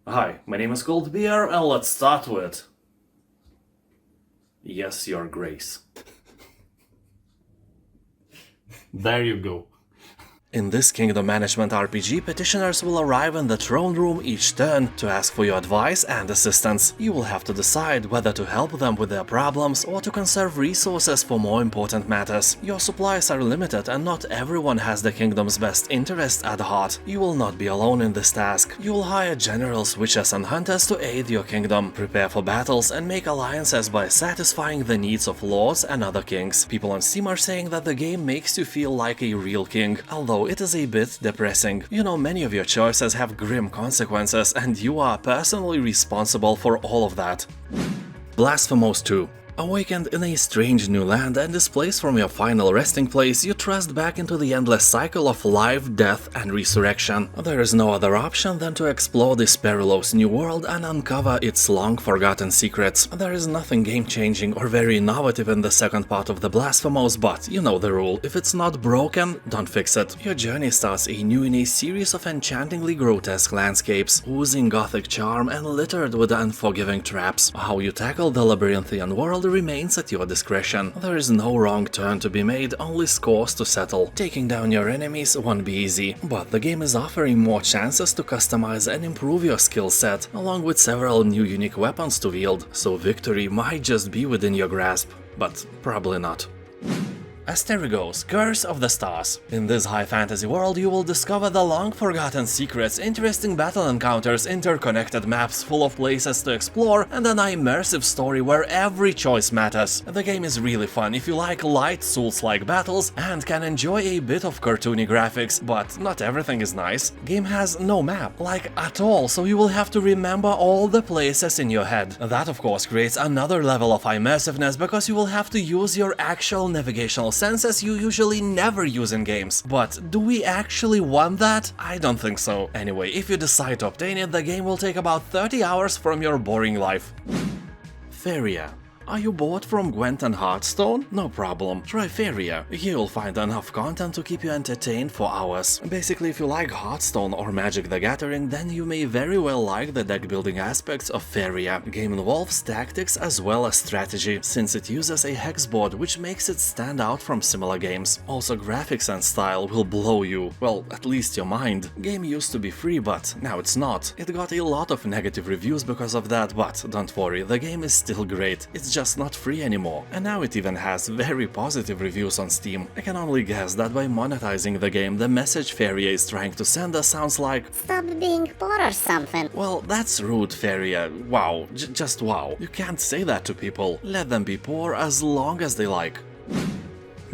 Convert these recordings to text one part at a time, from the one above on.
Hi, my name is Goldbeer, and let's start with... Yes, Your Grace. There you go. In this Kingdom Management RPG, petitioners will arrive in the throne room each turn to ask for your advice and assistance. You will have to decide whether to help them with their problems or to conserve resources for more important matters. Your supplies are limited and not everyone has the kingdom's best interest at heart. You will not be alone in this task. You will hire generals, witches and hunters to aid your kingdom, prepare for battles and make alliances by satisfying the needs of lords and other kings. People on Steam are saying that the game makes you feel like a real king, although it is a bit depressing. You know, many of your choices have grim consequences and you are personally responsible for all of that. Blasphemous 2. Awakened in a strange new land and displaced from your final resting place, you thrust back into the endless cycle of life, death and resurrection. There is no other option than to explore this perilous new world and uncover its long-forgotten secrets. There is nothing game-changing or very innovative in the second part of the Blasphemous, but you know the rule, if it's not broken, don't fix it. Your journey starts anew in a series of enchantingly grotesque landscapes, oozing gothic charm and littered with unforgiving traps. How you tackle the labyrinthian world remains at your discretion. There is no wrong turn to be made, only scores to settle. Taking down your enemies won't be easy, but the game is offering more chances to customize and improve your skill set, along with several new unique weapons to wield, so victory might just be within your grasp, but probably not. Asterigos, Curse of the Stars. In this high fantasy world you will discover the long-forgotten secrets, interesting battle encounters, interconnected maps full of places to explore, and an immersive story where every choice matters. The game is really fun if you like light Souls-like battles and can enjoy a bit of cartoony graphics, but not everything is nice. Game has no map, like at all, so you will have to remember all the places in your head. That of course creates another level of immersiveness because you will have to use your actual navigational senses you usually never use in games. But do we actually want that? I don't think so. Anyway, if you decide to obtain it, the game will take about 30 hours from your boring life. Faeria. Are you bored from Gwent and Hearthstone? No problem, try Faeria. You'll find enough content to keep you entertained for hours. Basically, if you like Hearthstone or Magic the Gathering, then you may very well like the deck building aspects of Faeria. The game involves tactics as well as strategy, since it uses a hex board which makes it stand out from similar games. Also, graphics and style will blow you, well, at least your mind. Game used to be free, but now it's not. It got a lot of negative reviews because of that, but don't worry, the game is still great. It's just not free anymore, and now it even has very positive reviews on Steam. I can only guess that by monetizing the game, the message Faeria is trying to send us sounds like "Stop being poor" or something. Well, that's rude, Faeria. Wow, just wow. You can't say that to people. Let them be poor as long as they like.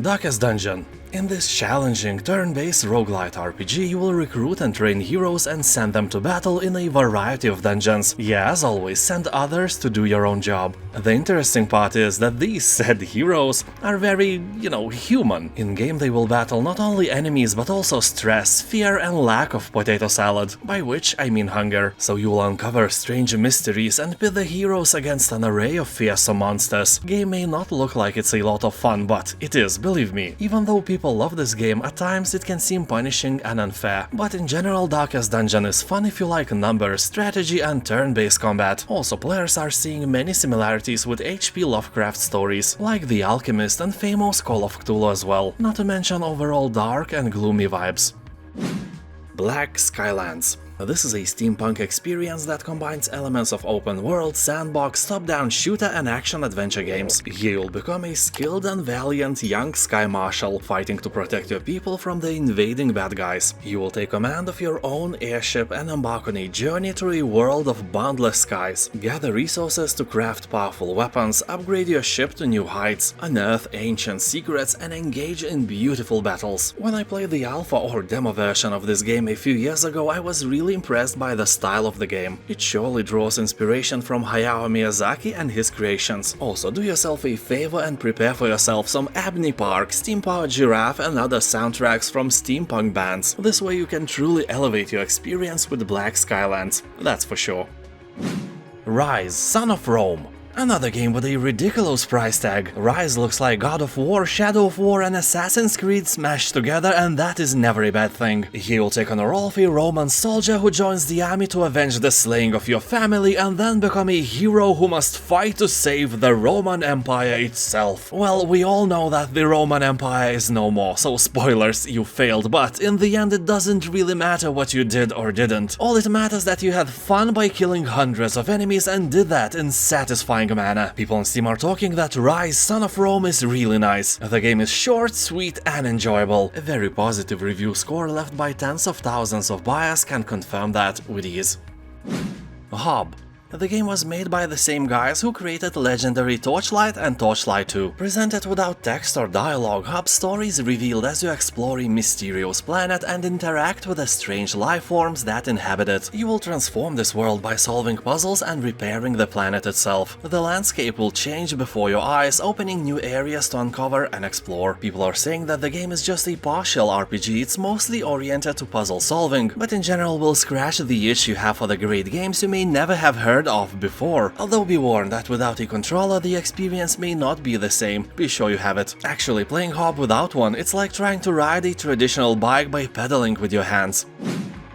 Darkest Dungeon. In this challenging turn-based roguelite RPG, you will recruit and train heroes and send them to battle in a variety of dungeons. Yeah, as always, send others to do your own job. The interesting part is that these said heroes are very, human. In-game they will battle not only enemies but also stress, fear and lack of potato salad, by which I mean hunger. So you will uncover strange mysteries and pit the heroes against an array of fearsome monsters. Game may not look like it's a lot of fun, but it is, believe me. Even though people love this game, at times it can seem punishing and unfair. But in general, Darkest Dungeon is fun if you like numbers, strategy and turn-based combat. Also, players are seeing many similarities with H.P. Lovecraft stories, like The Alchemist and famous Call of Cthulhu as well, not to mention overall dark and gloomy vibes. Black Skylands. This is a steampunk experience that combines elements of open world, sandbox, top-down shooter and action-adventure games. Here you'll become a skilled and valiant young sky marshal, fighting to protect your people from the invading bad guys. You will take command of your own airship and embark on a journey through a world of boundless skies. Gather resources to craft powerful weapons, upgrade your ship to new heights, unearth ancient secrets and engage in beautiful battles. When I played the alpha or demo version of this game a few years ago, I was really impressed by the style of the game. It surely draws inspiration from Hayao Miyazaki and his creations. Also, do yourself a favor and prepare for yourself some Abney Park, Steam Powered Giraffe and other soundtracks from steampunk bands. This way you can truly elevate your experience with Black Skylands, that's for sure. Ryse, Son of Rome. Another game with a ridiculous price tag. Ryse looks like God of War, Shadow of War and Assassin's Creed smashed together, and that is never a bad thing. He will take on a role of a Roman soldier who joins the army to avenge the slaying of your family and then become a hero who must fight to save the Roman Empire itself. Well, we all know that the Roman Empire is no more, so spoilers, you failed, but in the end it doesn't really matter what you did or didn't. All it matters that you had fun by killing hundreds of enemies and did that in satisfying manner. People on Steam are talking that Ryse, Son of Rome is really nice. The game is short, sweet and enjoyable. A very positive review score left by tens of thousands of buyers can confirm that with ease. Hob. The game was made by the same guys who created legendary Torchlight and Torchlight 2. Presented without text or dialogue, Hub's story is revealed as you explore a mysterious planet and interact with the strange life forms that inhabit it. You will transform this world by solving puzzles and repairing the planet itself. The landscape will change before your eyes, opening new areas to uncover and explore. People are saying that the game is just a partial RPG, it's mostly oriented to puzzle solving, but in general will scratch the itch you have for the great games you may never have heard of before, although be warned that without a controller the experience may not be the same, be sure you have it. Actually, playing Hob without one, it's like trying to ride a traditional bike by pedaling with your hands.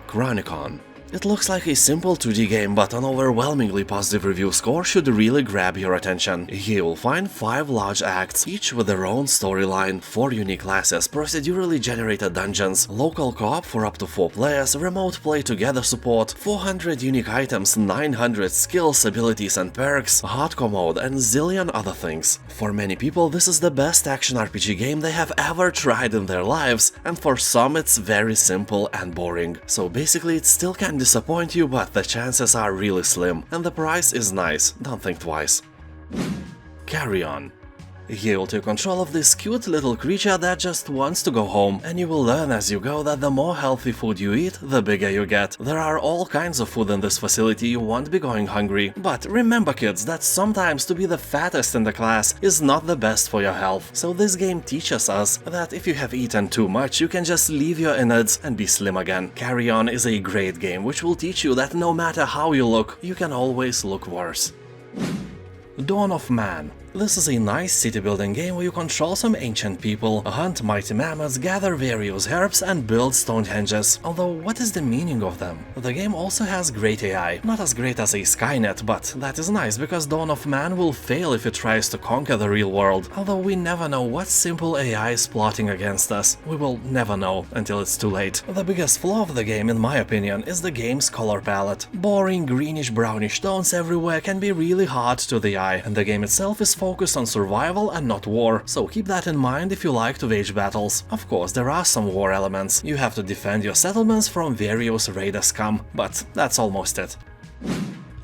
Chronicon. It looks like a simple 2D game, but an overwhelmingly positive review score should really grab your attention. Here you'll find 5 large acts, each with their own storyline, 4 unique classes, procedurally generated dungeons, local co-op for up to 4 players, remote play together support, 400 unique items, 900 skills, abilities and perks, hardcore mode and zillion other things. For many people this is the best action RPG game they have ever tried in their lives, and for some it's very simple and boring. So basically it still can disappoint you, but the chances are really slim, and the price is nice, don't think twice. CARRION. Here you'll take control of this cute little creature that just wants to go home, and you will learn as you go that the more healthy food you eat, the bigger you get. There are all kinds of food in this facility, you won't be going hungry. But remember kids, that sometimes to be the fattest in the class is not the best for your health. So this game teaches us that if you have eaten too much, you can just leave your innards and be slim again. CARRION is a great game which will teach you that no matter how you look, you can always look worse. Dawn of Man. This is a nice city-building game where you control some ancient people, hunt mighty mammoths, gather various herbs and build Stonehenges. Although, what is the meaning of them? The game also has great AI. Not as great as a Skynet, but that is nice because Dawn of Man will fail if it tries to conquer the real world. Although we never know what simple AI is plotting against us. We will never know until it's too late. The biggest flaw of the game, in my opinion, is the game's color palette. Boring greenish-brownish tones everywhere can be really hard to the eye, and the game itself is focused on survival and not war, so keep that in mind if you like to wage battles. Of course, there are some war elements. You have to defend your settlements from various raider scum, but that's almost it.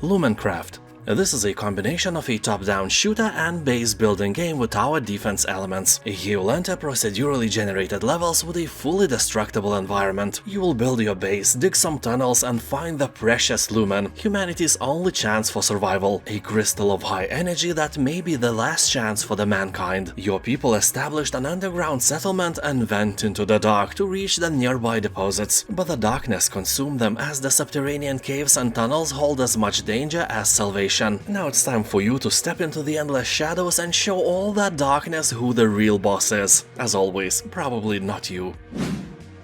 Lumencraft. This is a combination of a top-down shooter and base-building game with tower defense elements. You will enter procedurally generated levels with a fully destructible environment. You will build your base, dig some tunnels and find the precious lumen, humanity's only chance for survival, a crystal of high energy that may be the last chance for the mankind. Your people established an underground settlement and went into the dark to reach the nearby deposits, but the darkness consumed them as the subterranean caves and tunnels hold as much danger as salvation. Now it's time for you to step into the endless shadows and show all that darkness who the real boss is. As always, probably not you.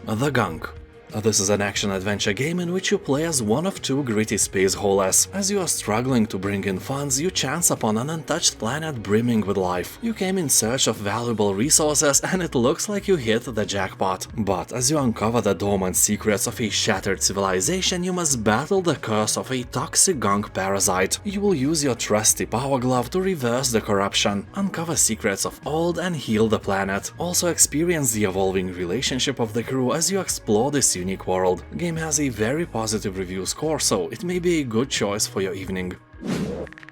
The Gunk. This is an action-adventure game in which you play as one of 2 gritty space holes. As you are struggling to bring in funds, you chance upon an untouched planet brimming with life. You came in search of valuable resources and it looks like you hit the jackpot. But as you uncover the dormant secrets of a shattered civilization, you must battle the curse of a toxic gunk parasite. You will use your trusty power glove to reverse the corruption, uncover secrets of old and heal the planet. Also experience the evolving relationship of the crew as you explore this unique world. Game has a very positive review score, so it may be a good choice for your evening.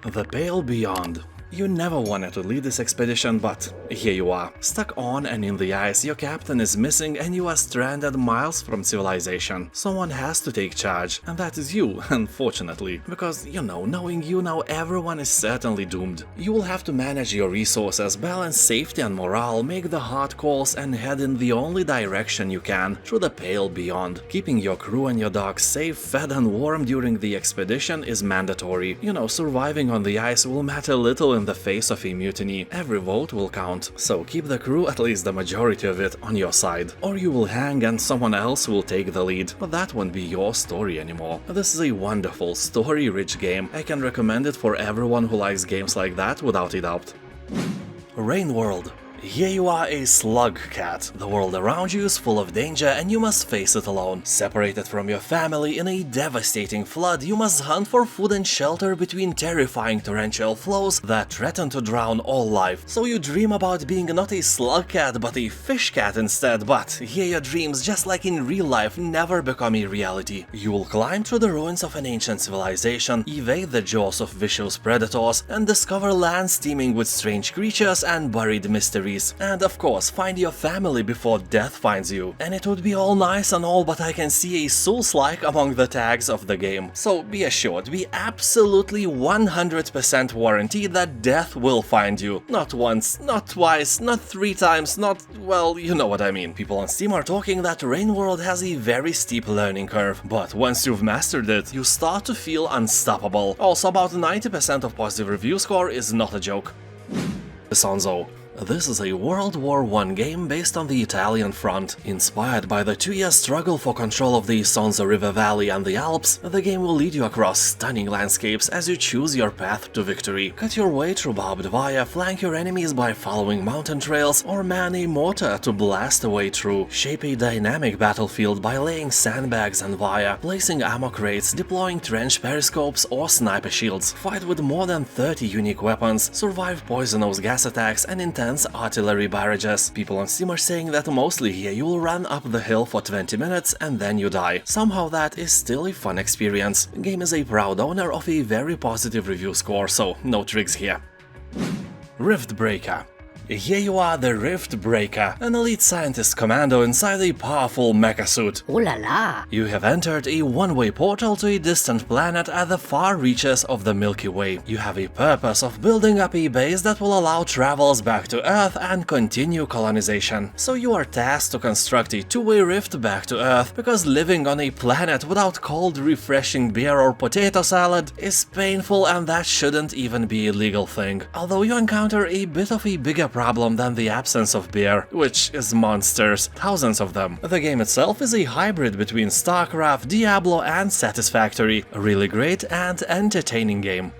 The Pale Beyond. You never wanted to lead this expedition, but here you are. Stuck on and in the ice, your captain is missing and you are stranded miles from civilization. Someone has to take charge, and that is you, unfortunately. Because, knowing you now, everyone is certainly doomed. You will have to manage your resources, balance safety and morale, make the hard calls and head in the only direction you can, through the pale beyond. Keeping your crew and your dogs safe, fed and warm during the expedition is mandatory. Surviving on the ice will matter little in the face of a mutiny. Every vote will count, so keep the crew, at least the majority of it, on your side. Or you will hang and someone else will take the lead, but that won't be your story anymore. This is a wonderful, story-rich game. I can recommend it for everyone who likes games like that without a doubt. Rain World. Here you are, a slug cat. The world around you is full of danger and you must face it alone. Separated from your family in a devastating flood, you must hunt for food and shelter between terrifying torrential flows that threaten to drown all life. So you dream about being not a slug cat but a fish cat instead, but here your dreams, just like in real life, never become a reality. You will climb through the ruins of an ancient civilization, evade the jaws of vicious predators, and discover lands teeming with strange creatures and buried mysteries. And of course, find your family before death finds you. And it would be all nice and all, but I can see a Souls-like among the tags of the game. So be assured, we absolutely 100% warranty that death will find you. Not once, not twice, not 3 times, not, well, you know what I mean. People on Steam are talking that Rain World has a very steep learning curve, but once you've mastered it, you start to feel unstoppable. Also, about 90% of positive review score is not a joke. Isonzo. This is a World War I game based on the Italian front. Inspired by the 2-year struggle for control of the Isonzo River Valley and the Alps, the game will lead you across stunning landscapes as you choose your path to victory. Cut your way through barbed wire, flank your enemies by following mountain trails, or man a mortar to blast a way through. Shape a dynamic battlefield by laying sandbags and wire, placing ammo crates, deploying trench periscopes or sniper shields. Fight with more than 30 unique weapons, survive poisonous gas attacks and intense artillery barrages. People on Steam are saying that mostly here you will run up the hill for 20 minutes and then you die. Somehow that is still a fun experience. The game is a proud owner of a very positive review score, so no tricks here. Riftbreaker. Here you are, the Riftbreaker, an elite scientist commando inside a powerful mecha suit. Ooh la la! You have entered a one-way portal to a distant planet at the far reaches of the Milky Way. You have a purpose of building up a base that will allow travels back to Earth and continue colonization. So you are tasked to construct a two-way rift back to Earth, because living on a planet without cold, refreshing beer or potato salad is painful, and that shouldn't even be a legal thing. Although you encounter a bit of a bigger problem than the absence of beer, which is monsters, thousands of them. The game itself is a hybrid between StarCraft, Diablo and Satisfactory, a really great and entertaining game.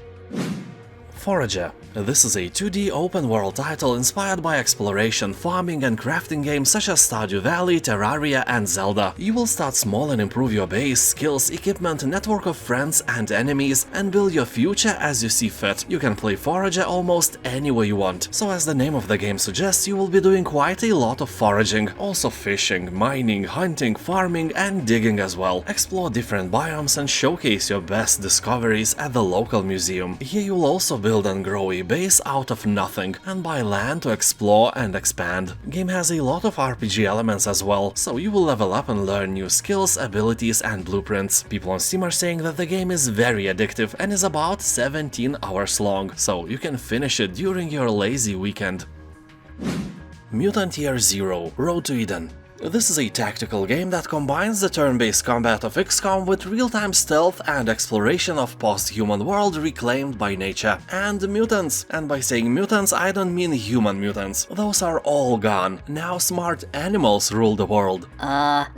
Forager. This is a 2D open-world title inspired by exploration, farming and crafting games such as Stardew Valley, Terraria and Zelda. You will start small and improve your base, skills, equipment, network of friends and enemies, and build your future as you see fit. You can play Forager almost anywhere you want, so as the name of the game suggests, you will be doing quite a lot of foraging, also fishing, mining, hunting, farming and digging as well. Explore different biomes and showcase your best discoveries at the local museum. Here you will also build and grow a base out of nothing and buy land to explore and expand. Game has a lot of RPG elements as well, so you will level up and learn new skills, abilities and blueprints. People on Steam are saying that the game is very addictive and is about 17 hours long, so you can finish it during your lazy weekend. Mutant Year Zero: Road to Eden. This is a tactical game that combines the turn-based combat of XCOM with real-time stealth and exploration of post-human world reclaimed by nature and mutants. And by saying mutants, I don't mean human mutants. Those are all gone. Now smart animals rule the world.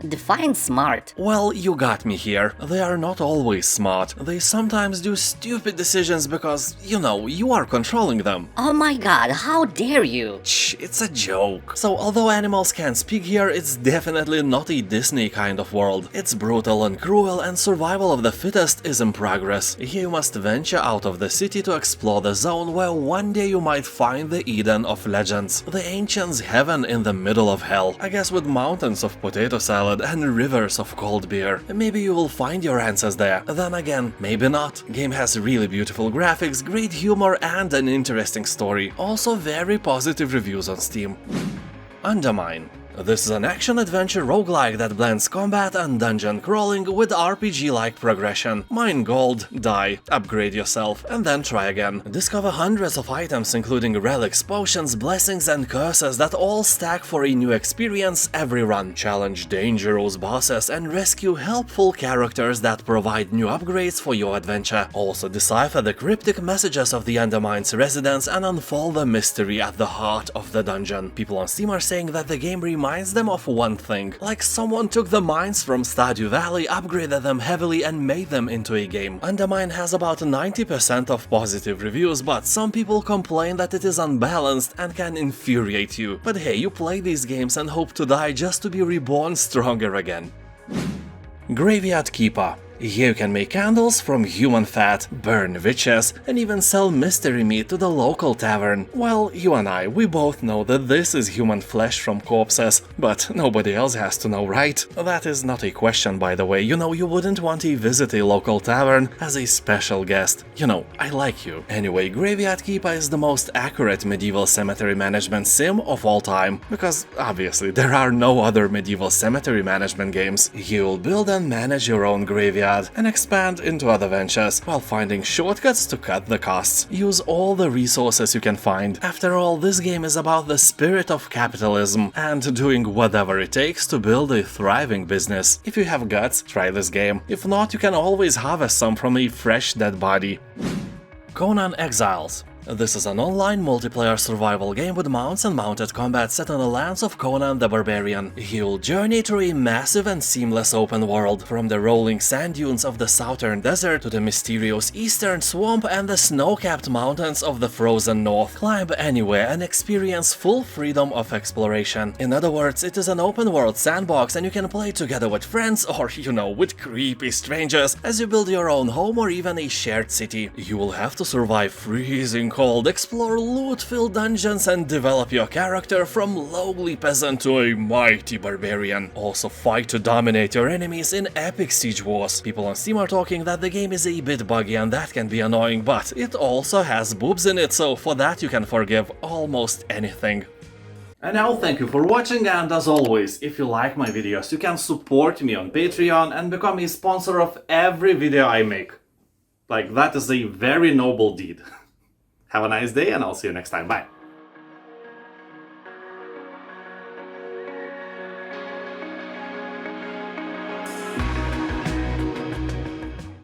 Define smart. Well, you got me here. They are not always smart. They sometimes do stupid decisions because, you are controlling them. Oh my god, how dare you! Shh, it's a joke. So although animals can't speak here, it's it's definitely not a Disney kind of world. It's brutal and cruel, and survival of the fittest is in progress. You must venture out of the city to explore the zone where one day you might find the Eden of legends, the ancients' heaven in the middle of hell, I guess, with mountains of potato salad and rivers of cold beer. Maybe you will find your answers there, then again, maybe not. Game has really beautiful graphics, great humor and an interesting story, also very positive reviews on Steam. UnderMine. This is an action-adventure roguelike that blends combat and dungeon crawling with RPG-like progression. Mine gold, die, upgrade yourself, and then try again. Discover hundreds of items including relics, potions, blessings and curses that all stack for a new experience every run. Challenge dangerous bosses and rescue helpful characters that provide new upgrades for your adventure. Also decipher the cryptic messages of the UnderMine's residents and unfold the mystery at the heart of the dungeon. People on Steam are saying that the game reminds them of one thing, like someone took the mines from Stardew Valley, upgraded them heavily and made them into a game. UnderMine has about 90% of positive reviews, but some people complain that it is unbalanced and can infuriate you. But hey, you play these games and hope to die just to be reborn stronger again. Graveyard Keeper. Here you can make candles from human fat, burn witches, and even sell mystery meat to the local tavern. Well, you and I, we both know that this is human flesh from corpses, but nobody else has to know, right? That is not a question, by the way. You know, you wouldn't want to visit a local tavern as a special guest. You know, I like you. Anyway, Graveyard Keeper is the most accurate medieval cemetery management sim of all time, because obviously there are no other medieval cemetery management games. You'll build and manage your own graveyard and expand into other ventures, while finding shortcuts to cut the costs. Use all the resources you can find. After all, this game is about the spirit of capitalism and doing whatever it takes to build a thriving business. If you have guts, try this game. If not, you can always harvest some from a fresh dead body. Conan Exiles. This is an online multiplayer survival game with mounts and mounted combat set on the lands of Conan the Barbarian. You'll journey through a massive and seamless open world, from the rolling sand dunes of the southern desert to the mysterious eastern swamp and the snow-capped mountains of the frozen north. Climb anywhere and experience full freedom of exploration. In other words, it is an open world sandbox and you can play together with friends or, you know, with creepy strangers as you build your own home or even a shared city. You will have to survive freezing cold, explore loot-filled dungeons and develop your character from lowly peasant to a mighty barbarian. Also fight to dominate your enemies in epic siege wars. People on Steam are talking that the game is a bit buggy and that can be annoying, but it also has boobs in it, so for that you can forgive almost anything. And now thank you for watching, and as always, if you like my videos you can support me on Patreon and become a sponsor of every video I make. Like, that is a very noble deed. Have a nice day and I'll see you next time. Bye.